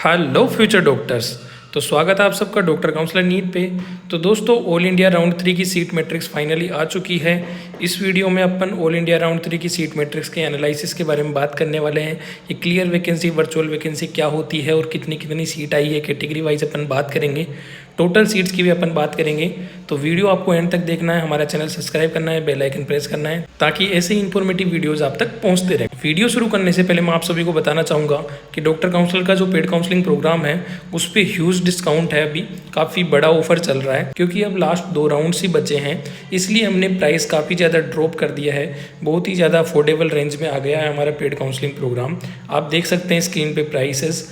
Hello future doctors. तो स्वागत है आप सबका डॉक्टर काउंसलर नीट पे। तो दोस्तों ऑल इंडिया राउंड 3 की सीट मैट्रिक्स फाइनली आ चुकी है। इस वीडियो में अपन ऑल इंडिया राउंड 3 की सीट मैट्रिक्स के एनालिसिस के बारे में बात करने वाले हैं। ये क्लियर वैकेंसी वर्चुअल वैकेंसी क्या होती है और कितनी कितनी सीट आई है, कैटेगरी वाइज अपन बात करेंगे, टोटल सीट्स की भी अपन बात करेंगे। तो वीडियो आपको एंड तक देखना है, हमारा चैनल सब्सक्राइब करना है, बेल आइकन प्रेस करना है ताकि ऐसे ही इन्फॉर्मेटिव वीडियोस आप तक पहुंचते रहे। वीडियो शुरू करने से पहले मैं आप सभी को बताना चाहूँगा कि डॉक्टर काउंसलर का जो पेड काउंसलिंग प्रोग्राम है उस पर ह्यूज डिस्काउंट है। अभी काफ़ी बड़ा ऑफर चल रहा है क्योंकि अब लास्ट 2 राउंड्स ही बचे हैं, इसलिए हमने प्राइस काफ़ी ज़्यादा ड्रॉप कर दिया है। बहुत ही ज़्यादा अफोर्डेबल रेंज में आ गया है हमारा पेड काउंसलिंग प्रोग्राम। आप देख सकते हैं स्क्रीन पे प्राइसेस।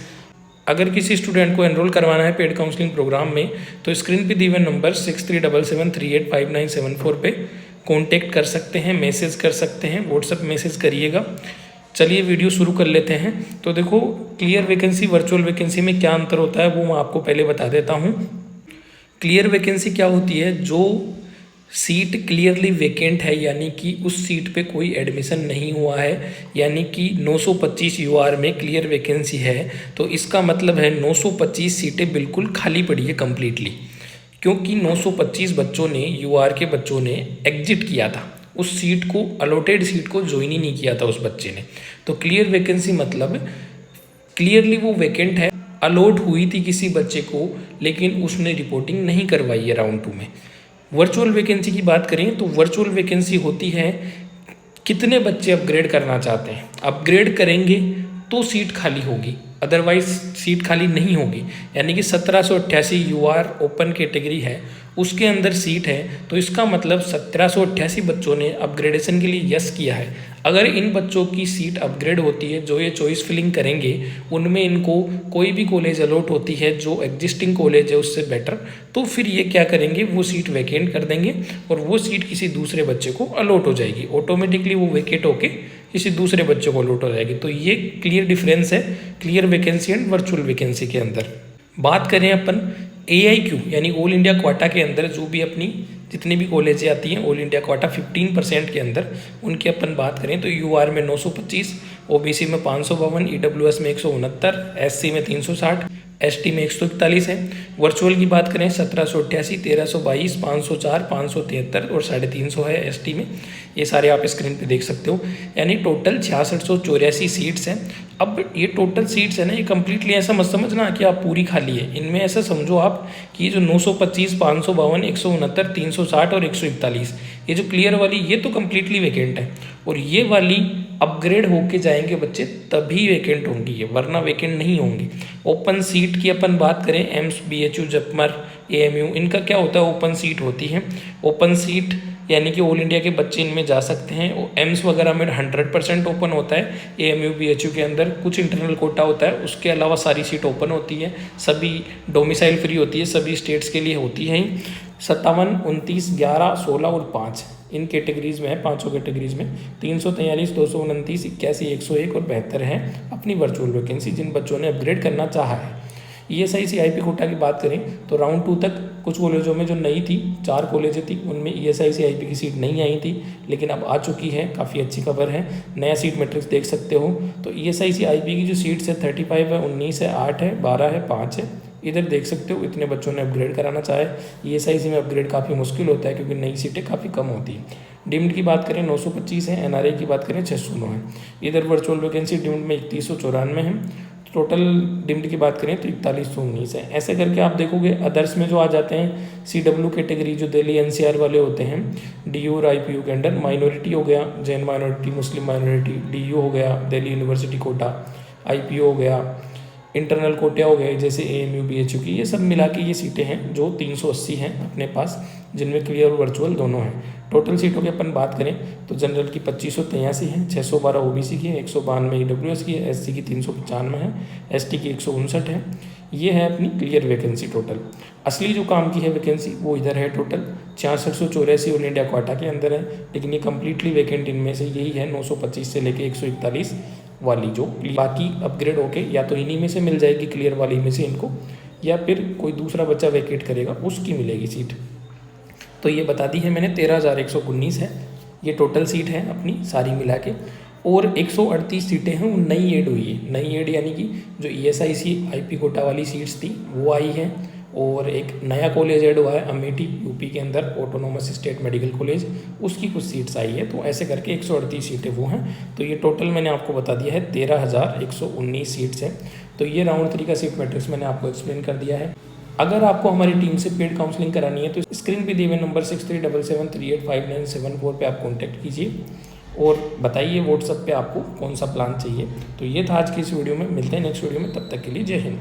अगर किसी स्टूडेंट को एनरोल करवाना है पेड काउंसलिंग प्रोग्राम में तो स्क्रीन पे दिए हुए नंबर 6377385974 पे कांटेक्ट कर सकते हैं, मैसेज कर सकते हैं, व्हाट्सएप मैसेज करिएगा। चलिए वीडियो शुरू कर लेते हैं। तो देखो क्लियर वैकेंसी वर्चुअल वैकेंसी में क्या अंतर होता है वो मैं आपको पहले बता देता हूँ। क्लियर वैकेंसी क्या होती है? जो सीट क्लियरली वैकेंट है यानी कि उस सीट पे कोई एडमिशन नहीं हुआ है, यानी कि 925 यूआर में क्लियर वैकेंसी है, तो इसका मतलब है 925 सीटें बिल्कुल खाली पड़ी है कम्प्लीटली, क्योंकि 925 बच्चों ने यूआर के बच्चों ने एग्जिट किया था, उस सीट को अलॉटेड सीट को ज्वाइन ही नहीं किया था उस बच्चे ने। तो क्लियर वैकेंसी मतलब क्लियरली वो वैकेंट है, अलॉट हुई थी किसी बच्चे को लेकिन उसने रिपोर्टिंग नहीं करवाई है राउंड 2 में। वर्चुअल वैकेंसी की बात करें तो वर्चुअल वैकेंसी होती है कितने बच्चे अपग्रेड करना चाहते हैं, अपग्रेड करेंगे तो सीट खाली होगी, अदरवाइज सीट खाली नहीं होगी। यानी कि 1788 यूआर ओपन कैटेगरी है, उसके अंदर सीट है, तो इसका मतलब 1788 बच्चों ने अपग्रेडेशन के लिए यस किया है। अगर इन बच्चों की सीट अपग्रेड होती है, जो ये चॉइस फिलिंग करेंगे, उनमें इनको कोई भी कॉलेज अलॉट होती है जो एग्जिस्टिंग कॉलेज है उससे बेटर, तो फिर ये क्या करेंगे, वो सीट वैकेंट कर देंगे और वो सीट किसी दूसरे बच्चे को अलॉट हो जाएगी। ऑटोमेटिकली वो वैकेट होके किसी दूसरे बच्चे को अलॉट हो जाएगी। तो ये क्लियर डिफरेंस है clear vacancy and virtual vacancy के अंदर। बात करें अपन AIQ यानी ऑल इंडिया क्वाटा के अंदर जो भी अपनी जितनी भी कॉलेजें आती हैं ऑल इंडिया क्वाटा 15% के अंदर, उनकी अपन बात करें तो UR में 925, OBC में 552, EWS में 169, SC में 360, ST में 141 है। वर्चुअल की बात करें 1788, 1322, 504, 573 और 350 है ST में। ये सारे आप स्क्रीन पे देख सकते हो, यानी टोटल 6684 सीट्स हैं। अब ये टोटल सीट्स है ना, ये कम्प्लीटली ऐसा मत समझना कि आप पूरी खाली है। इनमें ऐसा समझो आप कि ये जो 925, 552, 169, 360 और 141, ये जो क्लियर वाली ये तो कम्प्लीटली वैकेंट है, और ये वाली अपग्रेड होके जाएंगे बच्चे तभी वैकेंट होंगी ये, वरना वैकेंट नहीं होंगी। ओपन सीट की अपन बात करें एम्स, BHU, जपमर, AMU, इनका क्या होता है, ओपन सीट होती है। ओपन सीट यानी कि ऑल इंडिया के बच्चे इनमें जा सकते हैं। एम्स वगैरह में 100% ओपन होता है, AMU, BHU के अंदर कुछ इंटरनल कोटा होता है, उसके अलावा सारी सीट ओपन होती है, सभी डोमिसाइल फ्री होती है, सभी स्टेट्स के लिए होती हैं। 57, 29, 11, 16 और 5 इन कैटेगरीज में है, पाँचों कैटेगरीज में 343, 229, 81, 101 और 72 है अपनी वर्चुअल वैकेंसी जिन बच्चों ने अपग्रेड करना चाहा है। ESIC IP कोटा की बात करें तो राउंड 2 तक कुछ कॉलेजों में जो नई थी, 4 कॉलेजें थी, उनमें ESIC IP की सीट नहीं आई थी, लेकिन अब आ चुकी है, काफ़ी अच्छी खबर है। नया सीट मैट्रिक्स देख सकते हो। तो ESIC IP की जो सीट्स है 35 है, 19 है, 8 है, 12 है, 5 है, इधर देख सकते हो। इतने बच्चों ने अपग्रेड कराना चाहे। ESIC में अपग्रेड काफ़ी मुश्किल होता है क्योंकि नई सीटें काफ़ी कम होती हैं। डीम्ड की बात करें 925 है, NRI की बात करें 609 है। इधर वर्चुअल वैकेंसी डीम्ड में 3194 है। टोटल डिम्ड की बात करें तो 4119 है। ऐसे करके आप देखोगे अदर्स में जो आ जाते हैं CW कैटेगरी, जो दिल्ली NCR वाले होते हैं, DU और IPU के अंडर, माइनॉरिटी हो गया जैन माइनॉरिटी, मुस्लिम माइनॉरिटी, DU हो गया दिल्ली यूनिवर्सिटी कोटा, IPU हो गया, इंटरनल कोटिया हो गए जैसे AMU, BHU की, ये सब मिला के ये सीटें हैं जो 380 हैं अपने पास, जिनमें क्लियर और वर्चुअल दोनों हैं। टोटल सीटों की अपन बात करें तो जनरल की 2583 है, 612 OBC की है, 192 EWS की है, SC की 395 है, ST की 159 है। ये है अपनी क्लियर वैकेंसी टोटल। असली जो काम की है वैकेंसी वो इधर है, टोटल 6684 ऑल इंडिया क्वाटा के अंदर है, लेकिन ये कम्प्लीटली वैकेंट इनमें से यही है 925 से लेके 141 वाली, जो बाकी अपग्रेड होके या तो इन्हीं में से मिल जाएगी क्लियर वाली में से इनको, या फिर कोई दूसरा बच्चा वैकेट करेगा उसकी मिलेगी सीट। तो ये बता दी है मैंने, 13,119 है ये टोटल सीट है अपनी सारी मिला के। और 138 सीटें हैं वो नई ऐड हुई है। नई ऐड यानी कि जो ESIC IP कोटा वाली सीट्स थी वो आई हैं, और एक नया कॉलेज ऐड हुआ है अमेठी यूपी के अंदर, ऑटोनोमस स्टेट मेडिकल कॉलेज, उसकी कुछ सीट्स आई है। तो ऐसे करके 138 सीटें वो हैं। तो ये टोटल मैंने आपको बता दिया है 13,119 सीट्स हैं। तो ये राउंड 3 का सीट मैट्रिक्स मैंने आपको एक्सप्लेन कर दिया है। अगर आपको हमारी टीम से पेड काउंसलिंग करानी है तो स्क्रीन पे दिए हुए नंबर 6377385974 पे आप कॉन्टैक्ट कीजिए और बताइए व्हाट्सएप पे आपको कौन सा प्लान चाहिए। तो ये था आज की इस वीडियो में, मिलते हैं नेक्स्ट वीडियो में, तब तक के लिए जय हिंद।